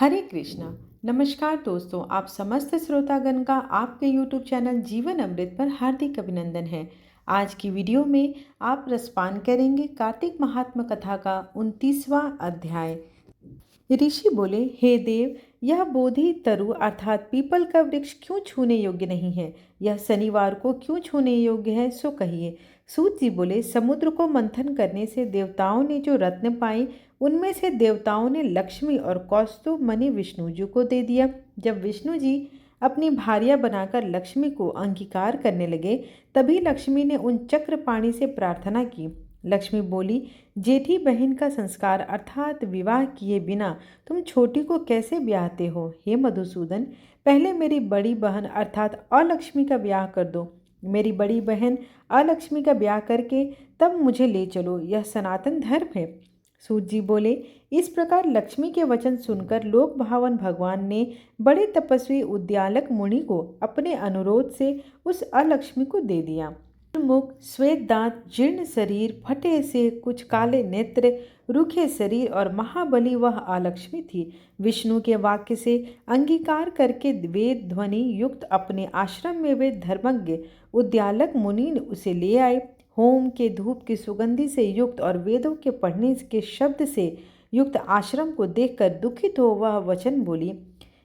हरे कृष्णा। नमस्कार दोस्तों, आप समस्त श्रोतागण का आपके YouTube चैनल जीवन अमृत पर हार्दिक अभिनंदन है। आज की वीडियो में आप रसपान करेंगे कार्तिक महात्म कथा का 29वां अध्याय। ऋषि बोले, हे देव, यह बोधि तरु अर्थात पीपल का वृक्ष क्यों छूने योग्य नहीं है? यह शनिवार को क्यों छूने योग्य है, सो कहिए। सूत जी बोले, समुद्र को मंथन करने से देवताओं ने जो रत्न पाए, उनमें से देवताओं ने लक्ष्मी और कौस्तुभ मणि विष्णु जी को दे दिया। जब विष्णु जी अपनी भार्या बनाकर लक्ष्मी को अंगीकार करने लगे, तभी लक्ष्मी ने उन चक्रपाणी से प्रार्थना की। लक्ष्मी बोली, जेठी बहन का संस्कार अर्थात विवाह किए बिना तुम छोटी को कैसे ब्याहते हो? हे मधुसूदन, पहले मेरी बड़ी बहन अर्थात अलक्ष्मी का ब्याह कर दो। मेरी बड़ी बहन अलक्ष्मी का ब्याह करके तब मुझे ले चलो, यह सनातन धर्म है। सूत जी बोले, इस प्रकार लक्ष्मी के वचन सुनकर लोक भावन भगवान ने बड़े तपस्वी उद्यालक मुनि को अपने अनुरोध से उस अलक्ष्मी को दे दिया। मुख, श्वेत दांत, जीर्ण शरीर, फटे से कुछ काले नेत्र, रूखे शरीर और महाबली वह अलक्ष्मी थी। विष्णु के वाक्य से अंगीकार करके वेद ध्वनि युक्त अपने आश्रम में वे धर्मज्ञ उद्यालक मुनि उसे ले आए। होम के धूप की सुगंधि से युक्त और वेदों के पढ़ने के शब्द से युक्त आश्रम को देखकर दुखित हो वह वचन बोली।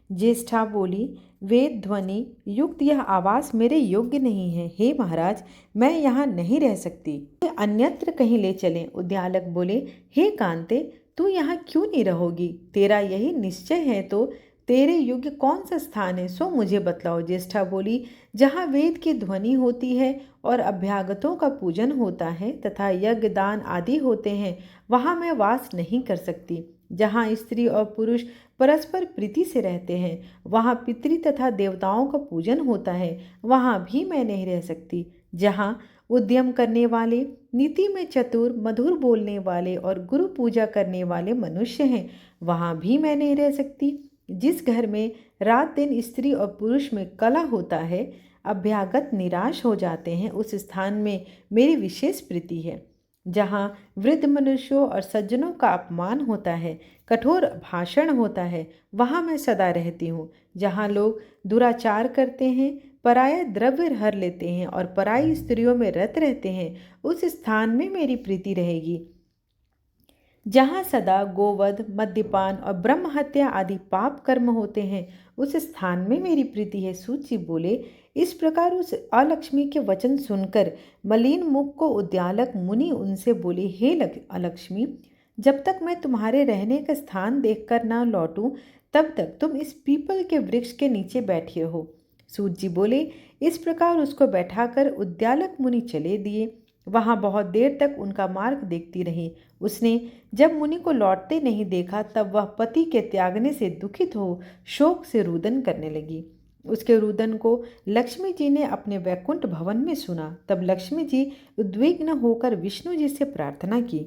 ज्येष्ठा बोली, वेद ध्वनि युक्त यह आवास मेरे योग्य नहीं है। हे महाराज, मैं यहाँ नहीं रह सकती, अन्यत्र कहीं ले चलें। उद्यालक बोले, हे कांते, तू यहाँ क्यों नहीं रहोगी? तेरा यही निश्चय है तो तेरे योग्य कौन सा स्थान है, सो मुझे बतलाओ। ज्येष्ठा बोली, जहाँ वेद की ध्वनि होती है और अभ्यागतों का पूजन होता है तथा यज्ञ दान आदि होते हैं, वहाँ मैं वास नहीं कर सकती। जहाँ स्त्री और पुरुष परस्पर प्रीति से रहते हैं, वहाँ पितृ तथा देवताओं का पूजन होता है, वहाँ भी मैं नहीं रह सकती। जहाँ उद्यम करने वाले, नीति में चतुर, मधुर बोलने वाले और गुरु पूजा करने वाले मनुष्य हैं, वहाँ भी मैं नहीं रह सकती। जिस घर में रात दिन स्त्री और पुरुष में कलह होता है, अभ्यागत निराश हो जाते हैं, उस स्थान में मेरी विशेष प्रीति है। जहाँ वृद्ध मनुष्यों और सज्जनों का अपमान होता है, कठोर भाषण होता है, वहाँ मैं सदा रहती हूँ। जहाँ लोग दुराचार करते हैं, पराया द्रव्य हर लेते हैं और पराई स्त्रियों में रत रहते हैं, उस स्थान में मेरी प्रीति रहेगी। जहाँ सदा गोवध, मद्यपान और ब्रह्म हत्या आदि पाप कर्म होते हैं, उस स्थान में मेरी प्रीति है। सूत जी बोले, इस प्रकार उस अलक्ष्मी के वचन सुनकर मलिन मुख को उद्यालक मुनि उनसे बोले, हे अलक्ष्मी, जब तक मैं तुम्हारे रहने का स्थान देखकर ना लौटूं, तब तक तुम इस पीपल के वृक्ष के नीचे बैठे हो। सूत जी बोले, इस प्रकार उसको बैठाकर उद्यालक मुनि चले दिए। वहां बहुत देर तक उनका मार्ग देखती रही। उसने जब मुनि को लौटते नहीं देखा, तब वह पति के त्यागने से दुखित हो शोक से रुदन करने लगी। उसके रुदन को लक्ष्मी जी ने अपने वैकुंठ भवन में सुना। तब लक्ष्मी जी उद्विग्न होकर विष्णु जी से प्रार्थना की।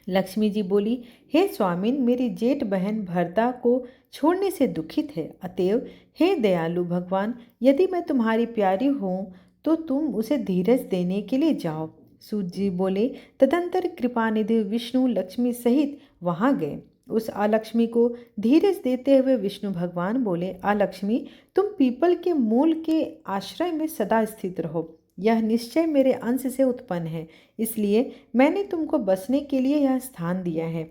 लक्ष्मी जी बोली, हे स्वामिन, मेरी जेठ बहन भरता को छोड़ने से दुखित है, अतएव हे दयालु भगवान, यदि मैं तुम्हारी प्यारी हूँ तो तुम उसे धीरज देने के लिए जाओ। सूत जी बोले, तदंतर कृपानिधि विष्णु लक्ष्मी सहित वहां गए। उस अलक्ष्मी को धीरज देते हुए विष्णु भगवान बोले, अलक्ष्मी, तुम पीपल के मूल के आश्रय में सदा स्थित रहो। यह निश्चय मेरे अंश से उत्पन्न है, इसलिए मैंने तुमको बसने के लिए यह स्थान दिया है।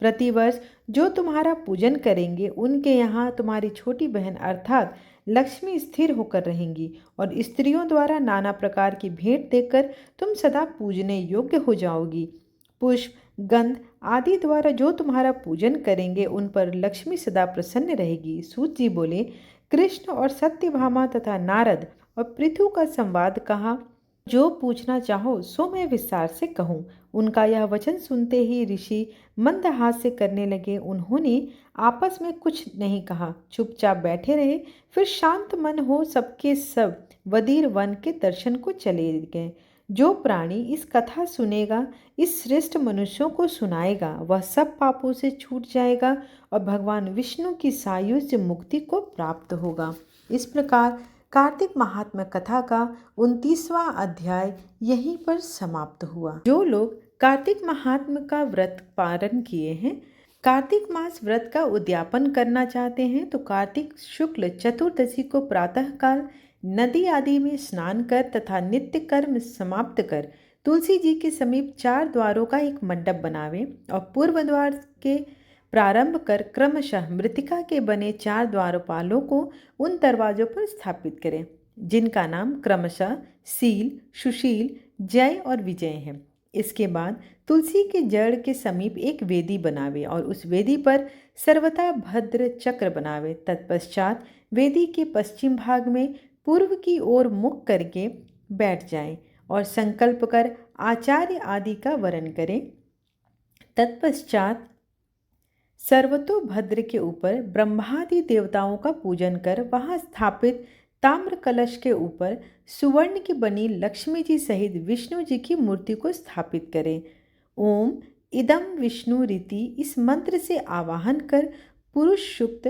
प्रतिवर्ष जो तुम्हारा पूजन करेंगे, उनके यहाँ तुम्हारी छोटी बहन अर्थात लक्ष्मी स्थिर होकर रहेंगी और स्त्रियों द्वारा नाना प्रकार की भेंट देकर तुम सदा पूजने योग्य हो जाओगी। पुष्प, गंध आदि द्वारा जो तुम्हारा पूजन करेंगे, उन पर लक्ष्मी सदा प्रसन्न रहेगी। सूत जी बोले, कृष्ण और सत्यभामा तथा नारद और पृथु का संवाद कहा। जो पूछना चाहो सो मैं विस्तार से कहूँ। उनका यह वचन सुनते ही ऋषि मंदहास्य करने लगे। उन्होंने आपस में कुछ नहीं कहा, चुपचाप बैठे रहे। फिर शांत मन हो सबके सब वदीर वन के दर्शन को चले गए। जो प्राणी इस कथा सुनेगा, इस श्रेष्ठ मनुष्यों को सुनाएगा, वह सब पापों से छूट जाएगा और भगवान विष्णु की सायुज्य मुक्ति को प्राप्त होगा। इस प्रकार कार्तिक महात्म्य कथा का 29वां अध्याय यहीं पर समाप्त हुआ। जो लोग कार्तिक महात्म्य का व्रत पारण किए हैं, कार्तिक मास व्रत का उद्यापन करना चाहते हैं तो कार्तिक शुक्ल चतुर्दशी को प्रातःकाल नदी आदि में स्नान कर तथा नित्य कर्म समाप्त कर तुलसी जी के समीप 4 द्वारों का एक मंडप बनावे और पूर्व द्वार के प्रारंभ कर क्रमशः मृतिका के बने 4 द्वारपालों को उन दरवाजों पर स्थापित करें, जिनका नाम क्रमशः सील, सुशील, जय और विजय है। इसके बाद तुलसी के जड़ के समीप एक वेदी बनावे और उस वेदी पर सर्वथा भद्र चक्र बनावे। तत्पश्चात वेदी के पश्चिम भाग में पूर्व की ओर मुख करके बैठ जाएं और संकल्प कर आचार्य आदि का वरण करें। तत्पश्चात सर्वतोभद्र के ऊपर ब्रह्मादि देवताओं का पूजन कर वहां स्थापित ताम्र कलश के ऊपर सुवर्ण की बनी लक्ष्मी जी सहित विष्णु जी की मूर्ति को स्थापित करें। ओम इदम विष्णु रीति इस मंत्र से आवाहन कर पुरुष सुक्त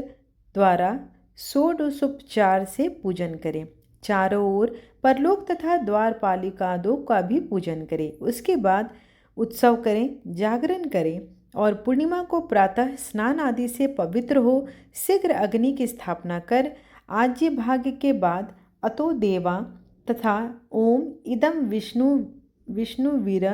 द्वारा षोडशोपचार से पूजन करें। चारों ओर परलोक तथा द्वारपालिकादों का भी पूजन करें। उसके बाद उत्सव करें, जागरण करें और पूर्णिमा को प्रातः स्नान आदि से पवित्र हो शीघ्र अग्नि की स्थापना कर आज्य भाग के बाद अतो देवा तथा ओम इदम विष्णु वीर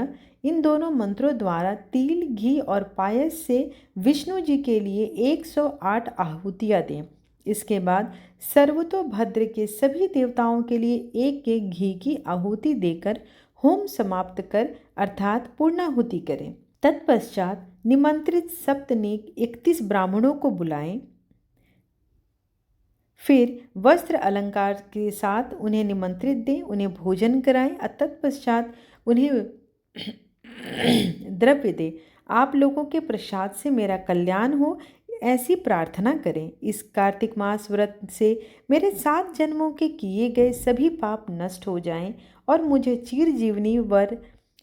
इन दोनों मंत्रों द्वारा तिल, घी और पायस से विष्णु जी के लिए 108 आहुतियाँ दें। इसके बाद सर्वतोभद्र के सभी देवताओं के लिए एक एक घी की आहुति देकर होम समाप्त कर अर्थात पूर्णाहुति करें। तत्पश्चात निमंत्रित सप्तनेक 31 ब्राह्मणों को बुलाएं। फिर वस्त्र अलंकार के साथ उन्हें निमंत्रित दें, उन्हें भोजन कराएं। तत्पश्चात उन्हें द्रव्य दें। आप लोगों के प्रसाद से मेरा कल्याण हो, ऐसी प्रार्थना करें। इस कार्तिक मास व्रत से मेरे 7 जन्मों के किए गए सभी पाप नष्ट हो जाएं और मुझे चिरजीवनी वर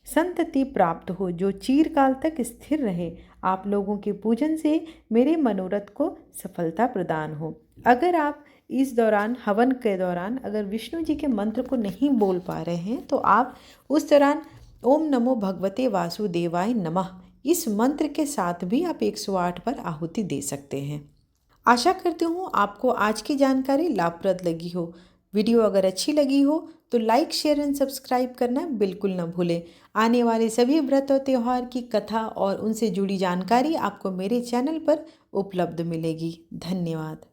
संतति प्राप्त हो जो चिरकाल तक स्थिर रहे। आप लोगों के पूजन से मेरे मनोरथ को सफलता प्रदान हो। अगर आप इस दौरान हवन के दौरान अगर विष्णु जी के मंत्र को नहीं बोल पा रहे हैं तो आप उस दौरान ओम नमो भगवते वासुदेवाय नमः इस मंत्र के साथ भी आप 108 बार आहुति दे सकते हैं। आशा करती हूँ आपको आज की जानकारी लाभप्रद लगी हो। वीडियो अगर अच्छी लगी हो तो लाइक, शेयर एंड सब्सक्राइब करना बिल्कुल न भूलें। आने वाले सभी व्रत और त्यौहार की कथा और उनसे जुड़ी जानकारी आपको मेरे चैनल पर उपलब्ध मिलेगी। धन्यवाद।